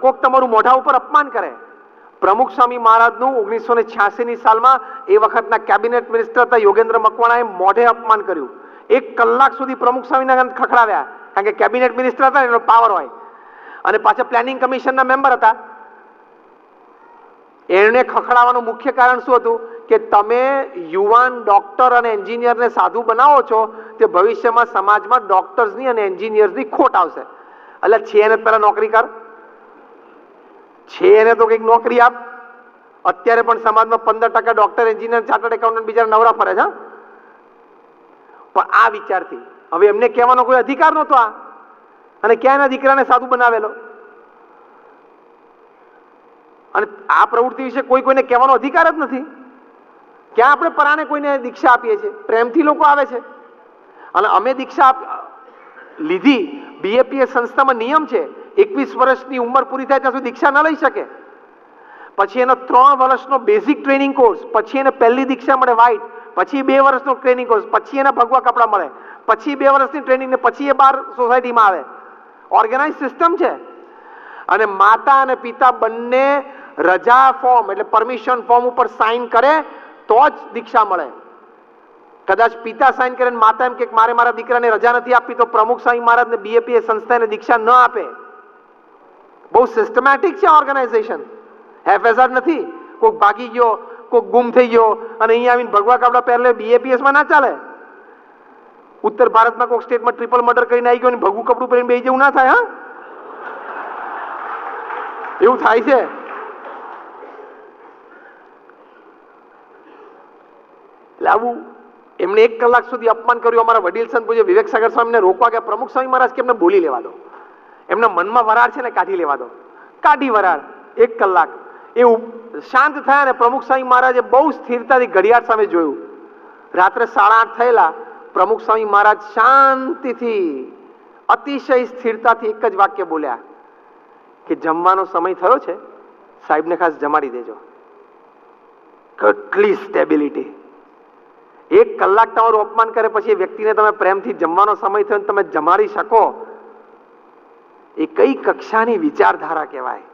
કોક તમારું મોઢા ઉપર અપમાન કરે. પ્રમુખ સ્વામી મહારાજનું 1986ની સાલમાં એ વખતના કેબિનેટ મિનિસ્ટર હતા યોગેન્દ્ર મકવાણાએ મોઢે અપમાન કર્યું. 1 કલાક સુધી પ્રમુખ સ્વામીને ખખડાવ્યા, કારણ કે કેબિનેટ મિનિસ્ટર હતા એનો પાવર હોય, અને પાછા પ્લાનિંગ કમિશનના મેમ્બર હતા. એને ખખડાવવાનું મુખ્ય કારણ શું હતું કે તમે યુવાન ડોક્ટર અને એન્જિનિયરને સાધુ બનાવો છો, તે ભવિષ્યમાં સમાજમાં ડોક્ટર્સની અને એન્જિનિયર્સની ખોટ આવશે. એટલે છે એને પહેલા નોકરી કર, છે એને તો કંઈક નોકરી આપ. અત્યારે પણ સમાજમાં 15% ડોક્ટર, એન્જિનિયર, ચાર્ટર્ડ એકાઉન્ટન્ટ બિચારા નવરા ફરે છે. પણ આ વિચારથી હવે એમને કહેવાનો કોઈ અધિકાર નહોતો આ, અને ક્યાં એના દીકરાને સાધુ બનાવેલો. અને આ પ્રવૃત્તિ વિશે કોઈને કહેવાનો અધિકાર જ નથી. ક્યાં આપણે પરાણે કોઈને દીક્ષા આપીએ છીએ? પ્રેમથી લોકો આવે છે. અને અમે દીક્ષા લીધી. બીએપીએસ સંસ્થામાં નિયમ છે 21 વર્ષની ઉંમર પૂરી થાય ત્યાં સુધી દીક્ષા ન લઈ શકે. પછી એનો 3 વર્ષનો બેઝિક ટ્રેનિંગ કોર્સ, પછી એને પહેલી દીક્ષા મળે વ્હાઇટ, પછી 2 વર્ષનો ટ્રેનિંગ કોર્સ, પછી એને ભગવા કપડા મળે, પછી 2 વર્ષની ટ્રેનિંગ ને પછી એ બહાર સોસાયટીમાં આવે. ઓર્ગેનાઇઝ સિસ્ટમ છે. અને માતા અને પિતા બંને રજા ફોર્મ એટલે પરમિશન ફોર્મ ઉપર સાઇન કરે તો જ દીક્ષા મળે. કદાચ પિતા સાઇન કરે માતા એમ કે મારે મારા દીકરાને રજા નથી આપી તો પ્રમુખ સ્વામી મહારાજને બીએપીએસ સંસ્થાને દીક્ષા ન આપે. બહુ સિસ્ટમેટિક છે ઓર્ગેનાઇઝેશન, હેફેઝાર્ડ નથી. કોઈક ભાગી ગયો, કોઈક ગુમ થઈ ગયો અને અહીંયા આવીને ભગવા કપડા પહેરલે બીએપીએસમાં ના ચાલે. ઉત્તર ભારતમાં કોઈક સ્ટેટમાં ટ્રિપલ મર્ડર કરીને આવી ગયો ને ભગવું કપડું પહેરીને બેસી જેવું ના થાય. હા, એવું થાય છે. એટલે આવું એમણે 1 કલાક સુધી અપમાન કર્યું. અમારા વડીલ સંત પૂજ્ય વિવેક સાગર સ્વામીને રોકવા ગયા. પ્રમુખ સ્વામી મહારાજ કે એમને બોલી લેવા દો, એમના મનમાં વરાળ છે ને કાઢી લેવા દો. કાઢી વરાળ 1 કલાક એવું શાંત થયા ને પ્રમુખ સ્વામી મહારાજે બહુ સ્થિરતાથી ઘડિયાળ સામે જોયું. રાત્રે 8:30 થયેલા. પ્રમુખ સ્વામી મહારાજ શાંતિથી અતિશય સ્થિરતાથી એક જ વાક્ય બોલ્યા કે જમવાનો સમય થયો છે, સાહેબને ખાસ જમાડી દેજો. કેટલી સ્ટેબિલિટી! 1 કલાક તમારું અપમાન કરે પછી એ વ્યક્તિને તમે પ્રેમથી જમવાનો સમય થયો તમે જમાડી શકો, એ કઈ કક્ષાની વિચારધારા કહેવાય.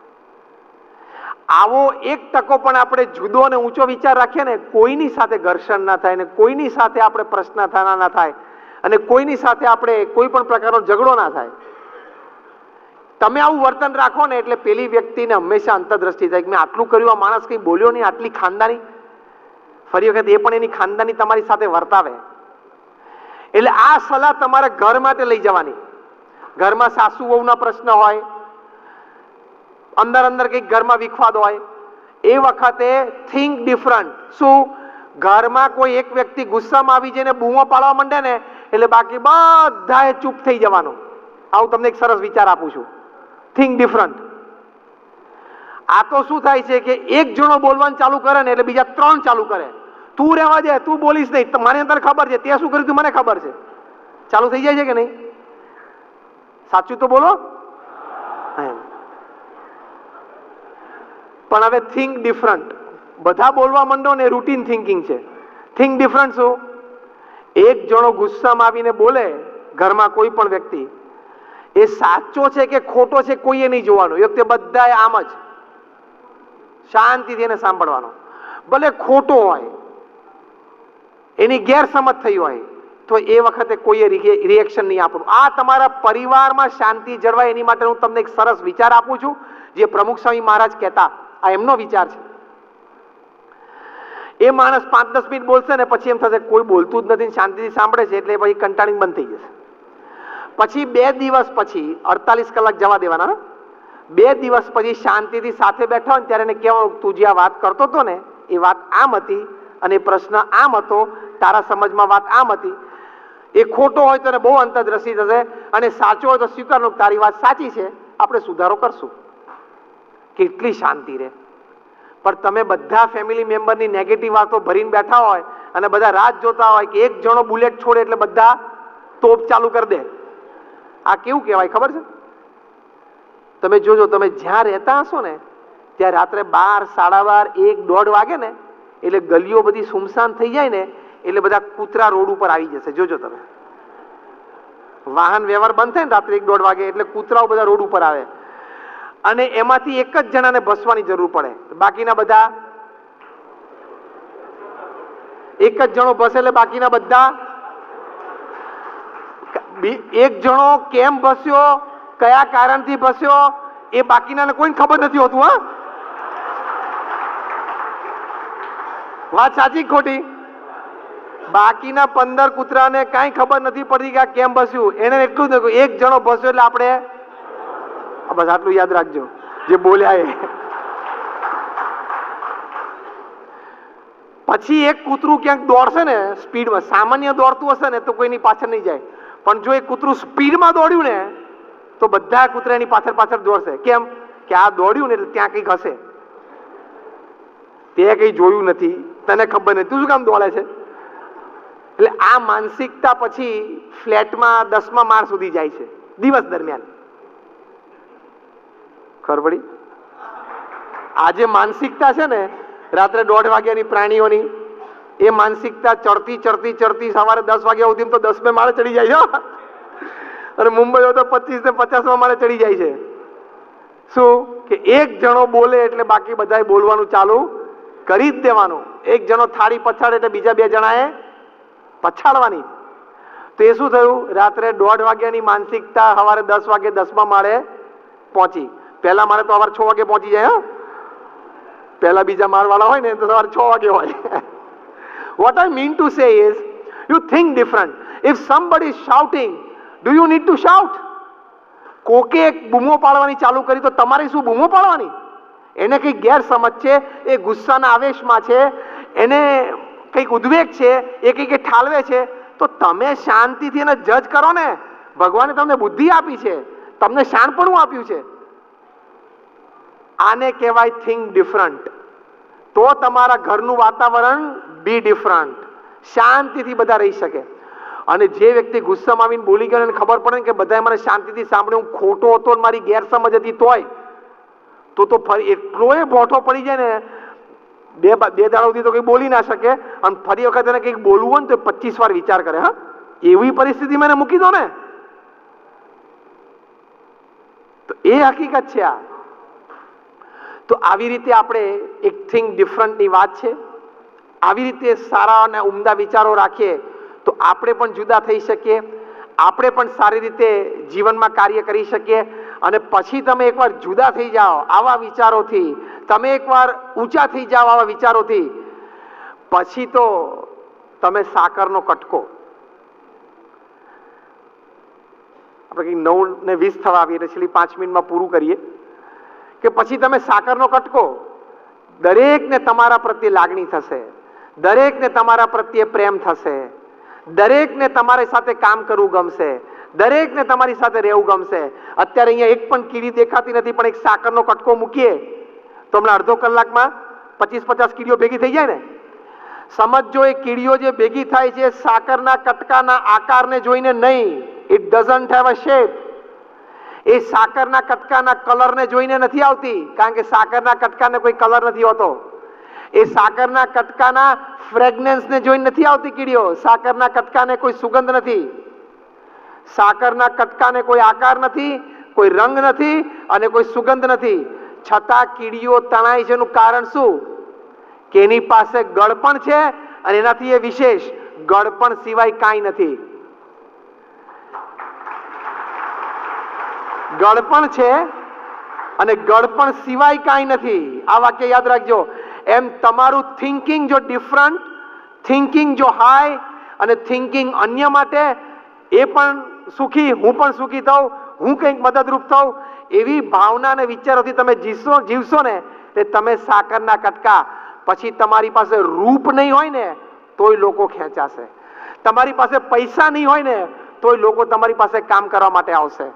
આવો 1% પણ આપણે જુદો અને ઊંચો વિચાર રાખીએ ને, કોઈની સાથે ઘર્ષણ ના થાય ને કોઈની સાથે આપણે પ્રશ્ન ના થાય અને કોઈની સાથે આપણે કોઈ પણ પ્રકારનો ઝઘડો ના થાય. તમે આવું વર્તન રાખો ને એટલે પેલી વ્યક્તિને હંમેશા અંતરદ્રષ્ટિ થાય કે મેં આટલું કર્યું, આ માણસ કઈ બોલ્યો નહીં, આટલી ખાનદાની. ફરી વખત એ પણ એની ખાનદાની તમારી સાથે વર્તાવે. એટલે આ સલાહ તમારે ઘર માટે લઈ જવાની. ઘરમાં સાસુ વહુના પ્રશ્ન હોય, અંદર કંઈક ઘરમાં વિખવાદ હોય, એ વખતે થિંક ડિફરન્ટ. શું? ઘરમાં કોઈ એક વ્યક્તિ ગુસ્સામાં આવી જઈને બૂમો પાડવા માંડે ને એટલે બાકી બધાએ ચૂપ થઈ જવાનું. આવું તમને એક સરસ વિચાર આપું છું. Think different. આ તો શું થાય છે કે એક જણો બોલવાનું ચાલુ કરે ને એટલે બીજા 3 ચાલુ કરે. તું રહેવા દે, તું બોલીશ નહીં, મને તને ખબર છે, તે શું કર્યું મને ખબર છે. ચાલુ થઈ જાય છે કે નહીં? સાચું તો બોલો. પણ હવે થિંક ડિફરન્ટ. બધા બોલવા માંડો ને રૂટીન થિંકિંગ છે. થિંક ડિફરન્ટ શું? એક જણો ગુસ્સામાં આવીને બોલે ઘરમાં કોઈ પણ વ્યક્તિ, એ સાચો છે કે ખોટો છે કોઈએ નહીં જોવાનું. એ વખતે બધાએ આમ જ શાંતિથી એને સાંભળવાનો. ભલે ખોટો હોય, એની ગેરસમજ થઈ હોય તો એ વખતે કોઈએ રિએક્શન નહીં આપવાનું. આ તમારા પરિવારમાં શાંતિ જળવાય એની માટે હું તમને એક સરસ વિચાર આપું છું, જે પ્રમુખ સ્વામી મહારાજ કહેતા. આ એમનો વિચાર છે. એ માણસ 5-10 મિનિટ બોલશે ને પછી એમ થશે કોઈ બોલતું જ નથી, શાંતિથી સાંભળે છે એટલે પછી કંટાળીને બંધ થઈ જશે. પછી 2 દિવસ પછી 48 કલાક જવા દેવાના. 2 દિવસ પછી શાંતિથી સાથે બેઠા હોય ત્યારે એને કહેવાનું તું જે આ વાત કરતો હતો ને એ વાત આમ હતી અને પ્રશ્ન આમ હતો, તારા સમજમાં વાત આમ હતી. એ ખોટો હોય તો એને બહુ અંતરદ્રષ્ટિ થશે અને સાચો હોય તો સ્વીકારવું તારી વાત સાચી છે, આપણે સુધારો કરશું. કેટલી શાંતિ રહે. પણ તમે બધા ફેમિલી મેમ્બરની નેગેટિવ વાતો ભરીને બેઠા હોય અને બધા રાહ જોતા હોય કે એક જણો બુલેટ છોડે એટલે બધા તોપ ચાલુ કરી દે. આ કેવું કહેવાય ખબર છે? તમે જોજો, તમે જ્યાં રહેતા હશો ને ત્યાં રાત્રે 12, 12:30, 1, 1:30 વાગે ને એટલે ગલીઓ બધી સુમસાન થઈ જાય ને એટલે બધા કૂતરા રોડ ઉપર આવી જશે. જોજો તમે, વાહન વ્યવહાર બંધ થાય ને રાત્રે 1, 1:30 વાગે એટલે કૂતરાઓ બધા રોડ ઉપર આવે. અને એમાંથી એક જ જણાને ભસવાની જરૂર પડે, બાકીના બધા એક જ જણો ભસે એટલે બાકીના બધા એક જણો કેમ ભસ્યો, કયા કારણથી ભસ્યો એ બાકીનાને કોઈને ખબર નથી હોતું. હા, વાત સાચી ખોટી? બાકીના 15 કૂતરાને કાંઈ ખબર નથી પડતી કે આ કેમ ભસ્યું. એને એટલું જ એક જણો ભસ્યો એટલે આપણે બસ આટલું યાદ રાખજો જે બોલ્યા એ. પછી એક કૂતરું ક્યાંક દોડશે ને સ્પીડમાં, સામાન્ય દોડતું હશે ને તો કોઈની પાછળ નહીં જાય, પણ જો એ કૂતરું સ્પીડમાં દોડ્યું ને તો બધા કૂતરા એની પાછળ પાછળ દોડશે. કેમ કે આ દોડ્યું ને એટલે ત્યાં કંઈક હશે, તે કંઈ જોયું નથી, તને ખબર નથી, તું શું કામ દોડે છે? એટલે આ માનસિકતા પછી ફ્લેટમાં 10મા માળ સુધી જાય છે દિવસ દરમિયાન. ખબર પડી? આ જે માનસિકતા છે ને રાત્રે 1:30 વાગ્યાની પ્રાણીઓની, એ માનસિકતા ચડતી ચડતી ચડતી સવારે 10 વાગ્યા સુધી તો 10મે માળે ચડી જાય છે, અને મુંબઈ તો 25 ને 50મા માળે ચડી જાય છે. શું કે એક જણો બોલે એટલે બાકી બધાએ બોલવાનું ચાલુ કરી જ દેવાનું. એક જણો થાળી પછાડે એટલે બીજા 2 જણાએ પછાડવાની. તો એ શું થયું? રાત્રે 1:30 વાગ્યાની માનસિકતા સવારે 10 વાગે 10મા માળે પહોંચી. પહેલા માળે તો સવારે 6 વાગે પહોંચી જાય. પહેલા બીજા માળ વાળા હોય ને તો સવારે 6 વાગે હોય. What I mean to say is, you think different. If somebody is shouting, do you need to shout? કોકે એક બૂમો પાડવાની ચાલુ કરી તો તમારે શું બૂમો પાડવાની? એને કંઈક ગેરસમજ છે, એ ગુસ્સાના આવેશમાં છે, એને કંઈક ઉદ્વેગ છે, એ કંઈક ઠાલવે છે, તો તમે શાંતિથી એને જજ કરો ને. ભગવાને તમને બુદ્ધિ આપી છે, તમને શાણપણું આપ્યું છે. આને કહેવાય થિંક ડિફરન્ટ. તો તમારા ઘરનું વાતાવરણ બી ડિફરન્ટ, શાંતિથી બધા રહી શકે. અને જે વ્યક્તિ ગુસ્સામાં આવીને બોલી ગયો અને ખબર પડે કે બધાએ મને શાંતિથી સાંભળ્યું, હું ખોટો હતો અને મારી ગેરસમજ હતી તોય, તો ફરી એટલોય ભોઠો પડી જાય ને, બે દાડા સુધી તો કંઈ બોલી ના શકે, અને ફરી વખત એને કંઈક બોલવું હોય ને તો 25 વાર વિચાર કરે. હા, એવી પરિસ્થિતિમાં એને મૂકી દો ને. તો એ હકીકત છે આ. તો આવી રીતે આપણે એક થિંક ડિફરન્ટની વાત છે. આવી રીતે સારા અને ઉમદા વિચારો રાખીએ તો આપણે પણ જુદા થઈ શકીએ, આપણે પણ સારી રીતે જીવનમાં કાર્ય કરી શકીએ. અને પછી તમે એકવાર જુદા થઈ જાઓ આવા વિચારોથી, તમે એકવાર ઊંચા થઈ જાઓ આવા વિચારોથી, પછી તો તમે સાકરનો કટકો. આપણે કંઈક 9:20 થવા આવીએ એટલે છેલ્લી 5 મિનિટમાં પૂરું કરીએ કે પછી તમે સાકરનો કટકો. દરેકને તમારા પ્રત્યે લાગણી થશે, દરેકને તમારા પ્રત્યે પ્રેમ થશે, દરેકને તમારી સાથે કામ કરવું ગમશે, દરેકને તમારી સાથે રહેવું ગમશે. અત્યારે અહીંયા એક પણ કીડી દેખાતી નથી, પણ એક સાકરનો કટકો મૂકીએ તો હમણાં અડધો કલાકમાં 25-50 કીડીઓ ભેગી થઈ જાય ને. સમજો એ કીડીઓ જે ભેગી થાય છે સાકરના કટકાના આકારને જોઈને નહીં. It doesn't have a shape. એ સાકરના કટકાના કલરને જોઈને નથી આવતી, કારણ કે સાકરના કટકાને કોઈ કલર નથી હોતો. એ સાકરના કટકાના ફ્રેગ્રન્સને જોઈને નથી આવતી કીડીઓ. સાકરના કટકાને કોઈ સુગંધ નથી, સાકરના કટકાને કોઈ આકાર નથી, કોઈ રંગ નથી અને કોઈ સુગંધ નથી. છતાં કીડીઓ તણાય છે. એનું કારણ શું? કે એની પાસે ગળપણ છે, અને એનાથી એ વિશેષ ગળપણ સિવાય કાંઈ નથી. ગળપણ છે અને ગળપણ સિવાય કાંઈ નથી. આ વાક્ય યાદ રાખજો. એમ તમારું થિંકિંગ જો ડિફરન્ટ, થિંકિંગ જો હાઈ અને થિંકિંગ અન્ય માટે, એ પણ સુખી, હું પણ સુખી થઉં, હું કંઈક મદદરૂપ થઉં, એવી ભાવના અને વિચારોથી તમે જીવશો ને તે તમે સાકરના કટકા. પછી તમારી પાસે રૂપ નહીં હોય ને તોય લોકો ખેંચાશે, તમારી પાસે પૈસા નહીં હોય ને તોય લોકો તમારી પાસે કામ કરવા માટે આવશે,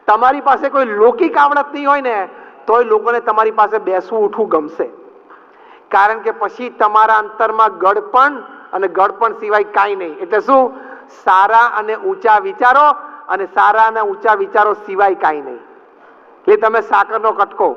તમારી પાસે કોઈ લૌકિક આવડત નહીં હોય ને તોય લોકોને તમારી પાસે બેસવું ઉઠવું ગમશે. કારણ કે પછી તમારા અંતરમાં ગળપણ અને ગળપણ સિવાય કાંઈ નહીં. એટલે શું? સારા અને ઊંચા વિચારો, અને સારા અને ઊંચા વિચારો સિવાય કાંઈ નહીં. એટલે તમે સાકરનો કટકો.